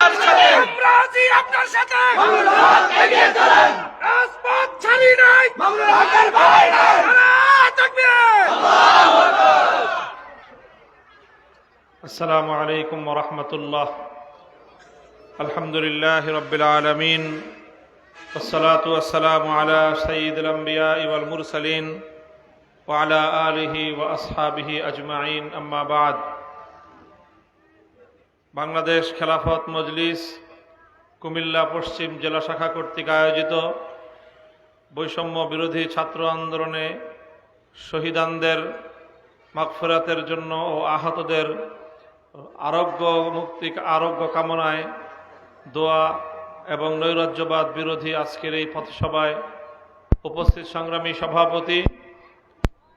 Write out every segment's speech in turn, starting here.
আমরা আছি আপনার সাথে। রাজপথ ছাড়ি নাই। নারায়ে তাকবীর। আসসালামু আলাইকুম ওয়া রাহমাতুল্লাহ। আলহামদুলিল্লাহি রাব্বিল আলামিন ওয়াসসালাতু ওয়াসসালামু আলা সাইয়্যিদিল আমবিয়াই ওয়াল মুরসালিন ওয়া আলা আলিহি ওয়া আসহাবিহি আজমাইন, আম্মা বাদ। বাংলাদেশ খেলাফত মজলিস কুমিল্লা পশ্চিম জেলা শাখা কর্তৃক আয়োজিত বৈষম্য বিরোধী ছাত্র আন্দোলনে শহীদানদের মাগফিরাতের জন্য ও আহতদের আরোগ্য কামনায় দোয়া এবং নৈরাজ্যবাদ বিরোধী আজকের এই পথসভায় উপস্থিত সংগ্রামী সভাপতি,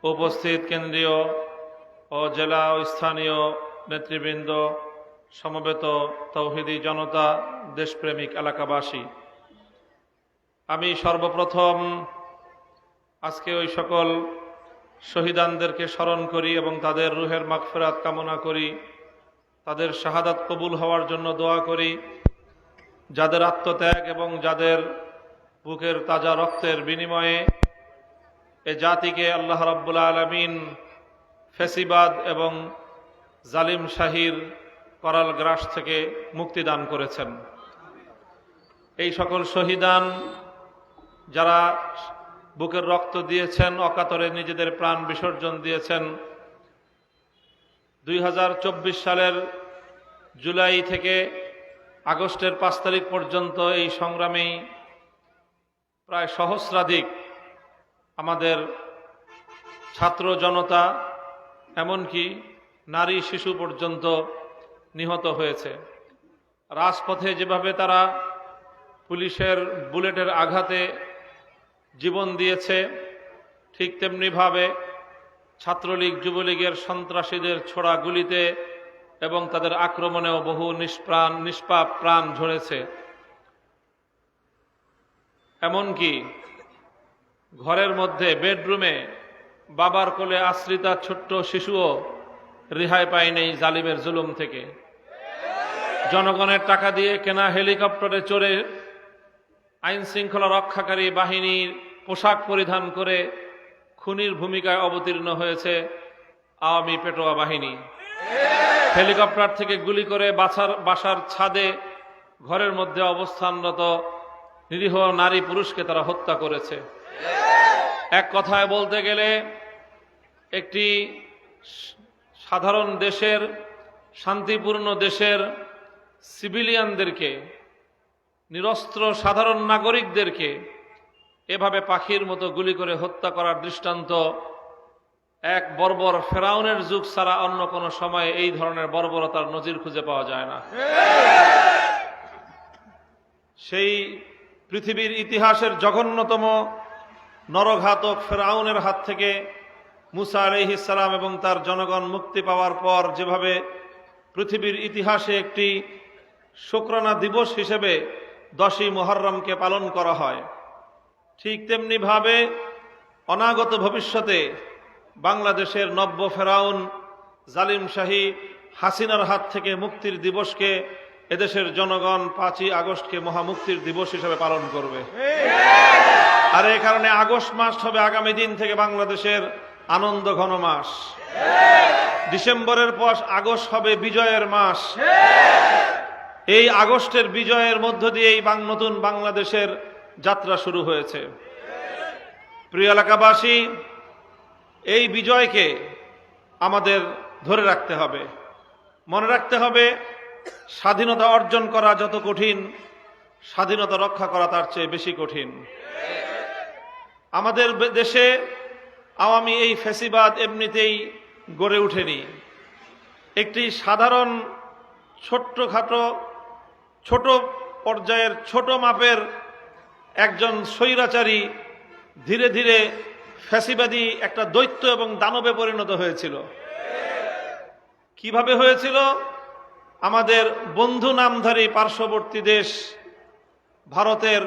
উপস্থিত কেন্দ্রীয় ও জেলা ও স্থানীয় নেতৃবৃন্দ, সমবেত তৌহিদি জনতা, দেশপ্রেমিক এলাকাবাসী, আমি সর্বপ্রথম আজকে ওই সকল শহীদানদেরকে স্মরণ করি এবং তাদের রুহের মাগফিরাত কামনা করি, তাদের শাহাদাত কবুল হওয়ার জন্য দোয়া করি, যাদের আত্মত্যাগ এবং যাদের বুকের তাজা রক্তের বিনিময়ে এ জাতিকে আল্লাহ রাব্বুল আলামিন ফ্যাসিবাদ এবং জালিম শাহীর করাল গ্রাস থেকে মুক্তি দান করেছেন। এই সকল শহীদান যারা বুকের রক্ত দিয়েছেন, অকাতরে নিজেদের প্রাণ বিসর্জন দিয়েছেন, 2024 সালের জুলাই থেকে আগস্টের 5 তারিখ পর্যন্ত এই সংগ্রামেই প্রায় সহস্রাধিক আমাদের ছাত্র জনতা, এমনকি নারী শিশু পর্যন্ত নিহত হয়েছে। রাজপথে যেভাবে তারা পুলিশের বুলেটের আঘাতে জীবন দিয়েছে, ঠিক তেমনিভাবে ছাত্রলীগ যুবলীগের সন্ত্রাসীদের ছোড়া গুলিতে এবং তাদের আক্রমণেও বহু নিষ্পাপ প্রাণ ঝরেছে। এমনকি ঘরের মধ্যে বেডরুমে বাবার কোলে আশ্রিতা ছোট্ট শিশুও রেহাই পায়নি জালিমের জুলুম থেকে। জনগণের টাকা দিয়ে কেনা হেলিকপ্টারে চড়ে আইন শৃঙ্খলা রক্ষাকারী বাহিনীর পোশাক পরিধান করে খুনির ভূমিকায় অবতীর্ণ হয়েছে আওয়ামী পেটোয়া বাহিনী। হেলিকপ্টার থেকে গুলি করে বাসার ছাদে ঘরের মধ্যে অবস্থানরত নিরীহ নারী পুরুষকে তারা হত্যা করেছে। এক কথায় বলতে গেলে একটি সাধারণ দেশের, শান্তিপূর্ণ দেশের সিভিলিয়ানদেরকে, নিরস্ত্র সাধারণ নাগরিকদেরকে এভাবে পাখির মতো গুলি করে হত্যা করার দৃষ্টান্ত এক বর্বর ফেরাউনের যুগ ছাড়া অন্য কোনো সময়ে এই ধরনের বর্বরতার নজির খুঁজে পাওয়া যায় না। সেই পৃথিবীর ইতিহাসের জঘন্যতম নরঘাতক ফেরাউনের হাত থেকে মুসা আলাইহিস সালাম এবং তার জনগণ মুক্তি পাওয়ার পর যেভাবে পৃথিবীর ইতিহাসে একটি শুকরানা দিবস হিসেবে 10ই মুহররমকে পালন করা হয়, ঠিক তেমনিভাবে অনাগত ভবিষ্যতে বাংলাদেশের নব্য ফেরাউন জালিম শাহী হাসিনার হাত থেকে মুক্তির দিবসকে এদেশের জনগণ 5ই আগস্টকে মহামুক্তির দিবস হিসেবে পালন করবে। আর এই কারণে আগস্ট মাস হবে আগামী দিন থেকে বাংলাদেশের আনন্দ ঘন মাস। ডিসেম্বরের পর আগস্ট হবে বিজয়ের মাস। এই আগস্টের বিজয়ের মধ্য দিয়ে এই নতুন বাংলাদেশের যাত্রা শুরু হয়েছে। প্রিয় এলাকাবাসী, এই বিজয়কে আমাদের ধরে রাখতে হবে, মনে রাখতে হবে। স্বাধীনতা অর্জন করা যত কঠিন, স্বাধীনতা রক্ষা করা তার চেয়ে বেশি কঠিন। আমাদের দেশে আওয়ামী এই ফ্যাসিবাদ এমনিতেই গড়ে ওঠেনি। একটি সাধারণ ছোট পর্যায়ের ছোট মাপের একজন স্বৈরাচারী ধীরে ধীরে ফ্যাসিবাদী একটা দৈত্য এবং দানবে পরিণত হয়েছিল। কিভাবে হয়েছিল? আমাদের বন্ধু নামধারী পার্শ্ববর্তী দেশ ভারতের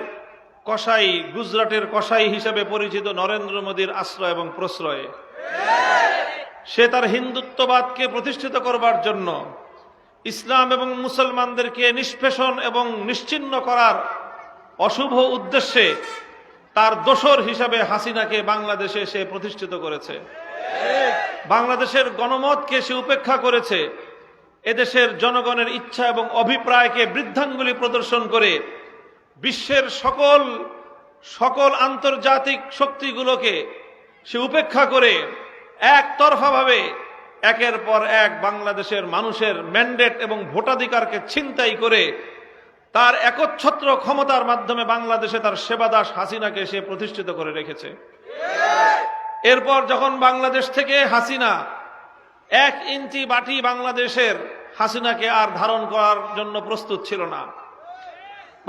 কসাই, গুজরাটের কসাই হিসেবে পরিচিত নরেন্দ্র মোদীর আশ্রয় এবং প্রশ্রয়ে সে তার হিন্দুত্ববাদকে প্রতিষ্ঠিত করবার জন্য ইসলাম এবং মুসলমানদেরকে নিষ্পেষণ এবং নিশ্চিহ্ন করার অশুভ উদ্দেশ্যে তার দোসর হিসাবে হাসিনাকে বাংলাদেশে সে প্রতিষ্ঠিত করেছে। বাংলাদেশের গণমতকে সে উপেক্ষা করেছে। এদেশের জনগণের ইচ্ছা এবং অভিপ্রায়কে বৃদ্ধাঙ্গুলি প্রদর্শন করে বিশ্বের সকল আন্তর্জাতিক শক্তিগুলোকে সে উপেক্ষা করে একতরফাভাবে একের পর এক বাংলাদেশের মানুষের ম্যান্ডেট এবং ভোটাধিকারকে ছিনতাই করে তার একচ্ছত্র ক্ষমতার মাধ্যমে বাংলাদেশে তার সেবাদাস হাসিনাকে সে প্রতিষ্ঠিত করে রেখেছে। এরপর যখন বাংলাদেশ থেকে হাসিনা 1 ইঞ্চি বাটি বাংলাদেশের হাসিনাকে আর ধারণ করার জন্য প্রস্তুত ছিল না,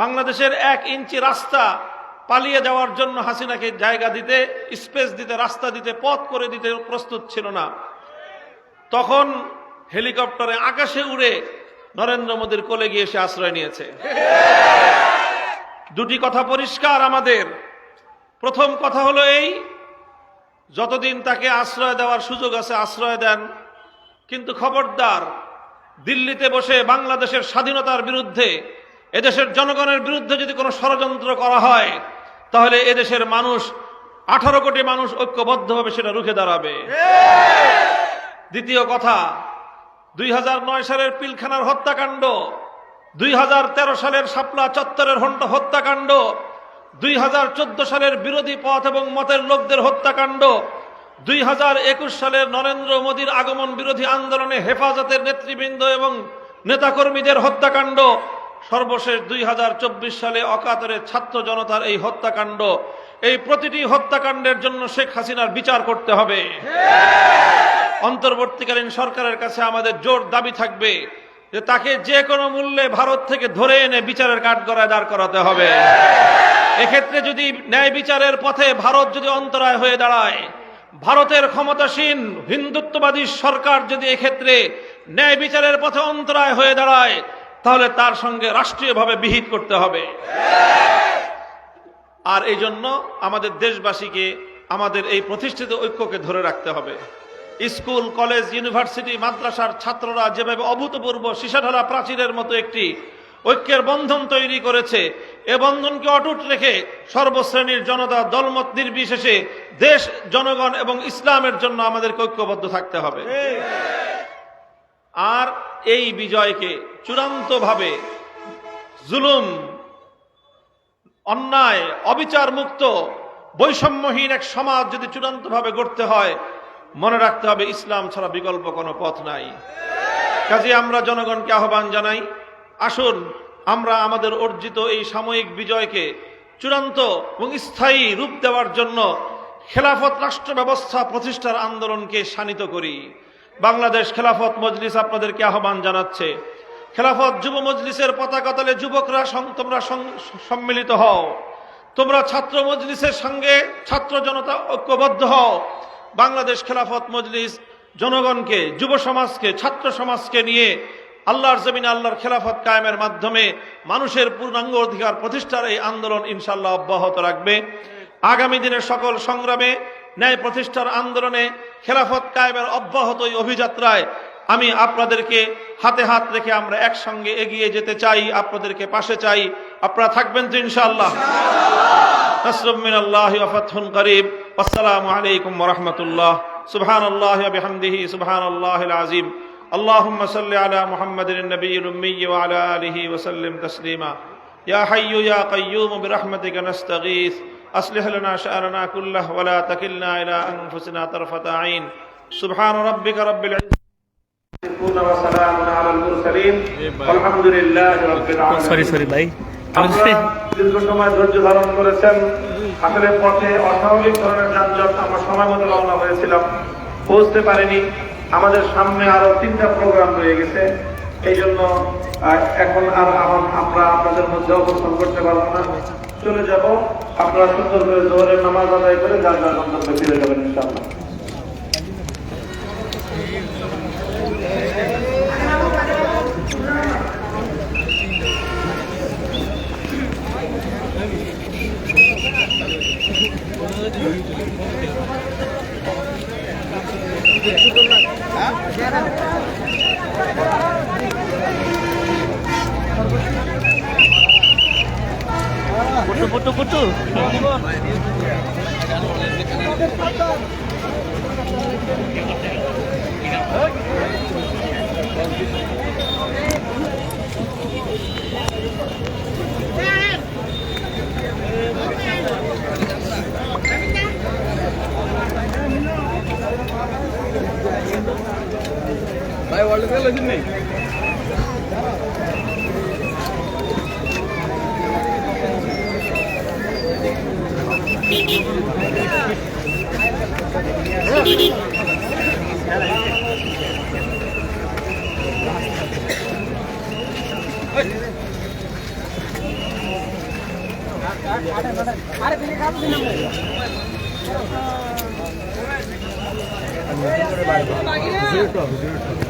বাংলাদেশের 1 ইঞ্চি রাস্তা পালিয়ে যাওয়ার জন্য হাসিনাকে জায়গা দিতে, স্পেস দিতে, রাস্তা দিতে, পথ করে দিতে প্রস্তুত ছিল না, তখন হেলিকপ্টারে আকাশে উড়ে নরেন্দ্র মোদীর কোলে গিয়ে সে আশ্রয় নিয়েছে। দুটি কথা পরিষ্কার আমাদের। প্রথম কথা হলো এই, যতদিন তাকে আশ্রয় দেওয়ার সুযোগ আছে আশ্রয় দেন, কিন্তু খবরদার দিল্লিতে বসে বাংলাদেশের স্বাধীনতার বিরুদ্ধে, এদেশের জনগণের বিরুদ্ধে যদি কোনো ষড়যন্ত্র করা হয় তাহলে এদেশের মানুষ 18 কোটি মানুষ ঐক্যবদ্ধভাবে সেটা রুখে দাঁড়াবে। দ্বিতীয় কথা, 2009 সালের পিলখানার হত্যাকাণ্ড, 2013 সালের শাপলা চত্বরের হত্যাকাণ্ড, 2014 সালের বিরোধী পথ এবং মতের লোকদের হত্যাকাণ্ড, 2021 সালের নরেন্দ্র মোদীর আগমন বিরোধী আন্দোলনে হেফাজতের নেতৃবৃন্দ এবং নেতাকর্মীদের হত্যাকাণ্ড, সর্বশেষ 2024 সালে অকাতরে ছাত্র জনতার এই হত্যাকাণ্ড, এই প্রতিটি হত্যাকাণ্ডের জন্য শেখ হাসিনার বিচার করতে হবে। অন্তর্বর্তীকালীন সরকারের কাছে আমাদের জোর দাবি থাকবে যে তাকে যে কোনো মূল্যে ভারত থেকে ধরে এনে বিচারের কাঠগড়ায় দাঁড় করাতে হবে। এক্ষেত্রে যদি ন্যায় বিচারের পথে ভারত যদি অন্তরায় হয়ে দাঁড়ায়, ভারতের ক্ষমতাসীন হিন্দুত্ববাদী সরকার যদি এক্ষেত্রে ন্যায় বিচারের পথে অন্তরায় হয়ে দাঁড়ায়, তাহলে তার সঙ্গে রাষ্ট্রীয়ভাবে বিহিত করতে হবে। আর এই জন্য আমাদের দেশবাসীকে আমাদের এই প্রতিষ্ঠিত ঐক্যকে ধরে রাখতে হবে। স্কুল, কলেজ, ইউনিভার্সিটি, মাদ্রাসার ছাত্ররা যেভাবে অভূতপূর্ব সীসাঢালা প্রাচীরের মতো একটি ঐক্যের বন্ধন তৈরি করেছে, এ বন্ধনকে অটুট রেখে সর্বশ্রেণীর জনতা দলমত নির্বিশেষে দেশ, জনগণ এবং ইসলামের জন্য আমাদেরকে ঐক্যবদ্ধ থাকতে হবে। আর এই বিজয়কে চূড়ান্তভাবে জুলুম, অন্যায়, অবিচার মুক্ত, বৈষম্যহীন এক সমাজ যদি চূড়ান্তভাবে গড়তে হয়, মনে রাখতে হবে ইসলাম ছাড়া বিকল্প কোনো পথ নাই। কাজে আমরা জনগণকে আহ্বান জানাই, আসুন আমরা আমাদের অর্জিত এই সাময়িক বিজয়কে চূড়ান্ত এবং স্থায়ী রূপ দেওয়ার জন্য খেলাফত রাষ্ট্র ব্যবস্থা প্রতিষ্ঠার আন্দোলনকে শানিত করি। বাংলাদেশ খেলাফত মজলিস আপনাদেরকে আহ্বান জানাচ্ছে, খেলাফত যুব মজলিসের পতাকা তলে যুবকরা তোমরা সম্মিলিত হও, তোমরা ছাত্র মজলিসের সঙ্গে ছাত্র জনতা ঐক্যবদ্ধ হও। বাংলাদেশ খেলাফত মজলিস জনগণকে, যুব সমাজকে, ছাত্র সমাজকে নিয়ে আল্লাহর জমিনে আল্লাহর খেলাফত কায়েমের মাধ্যমে মানুষের পূর্ণাঙ্গ অধিকার প্রতিষ্ঠার এই আন্দোলন ইনশাআল্লাহ অব্যাহত রাখবে। আগামী দিনের সকল সংগ্রামে, ন্যায় প্রতিষ্ঠার আন্দোলনে, খেলাফত কায়েমের অব্যাহত এই অভিযাত্রায় আমি আপনাদেরকে হাতে হাত রেখে আমরা একসঙ্গে এগিয়ে যেতে চাই, আপনাদেরকে পাশে চাই। আপনারা থাকবেন তো ইনশাআল্লাহ? নাসরুম মিনাল্লাহি ওয়া ফাতহুন করিব। আসসালামু আলাইকুম ওয়া রাহমাতুল্লাহ। সুবহানাল্লাহি ওয়া বিহামদিহি সুবহানাল্লাহিল আযীম। আল্লাহুম্মা সাল্লি আলা মুহাম্মাদিন নবিয়্যিল উম্মিয়্যি ওয়া আলা আলিহি ওয়া সাল্লিম তাসলিমা। ইয়া হাইয়্যু ইয়া কাইয়্যুম বিরহমাতিকা নাস্তাগীথ। أصلح لنا شأننا كله ولا تكلنا إلى أنفسنا طرفة عين. سبحان ربك رب العزة وسلام على المرسلين والحمد لله رب العالمين. সরি ভাই, দীর্ঘ সময় ধৈর্য ধারণ করেছেন। আসলে পথে অস্বাভাবিক ধরনের যানজট, আমরা সময় মতো রওনা হয়েছিলাম, পৌঁছতে পারিনি। আমাদের সামনে আরো 3টা প্রোগ্রাম রয়ে গেছে, এই জন্য এখন আর আমরা আপনাদের মধ্যে অবস্থান করতে পারবো না, চলে যাব। আপনারা সুন্দর করে জোহরের নামাজ আদায় করে যার যার গন্তব্যে ফিরে যাবেন ইনশাআল্লাহ। হ্যাঁ পুটু পুটু পুটু ভাই ওয়ার্ল্ড কাপ লইছেন নি আরে দিলে খাবো দিন আমরা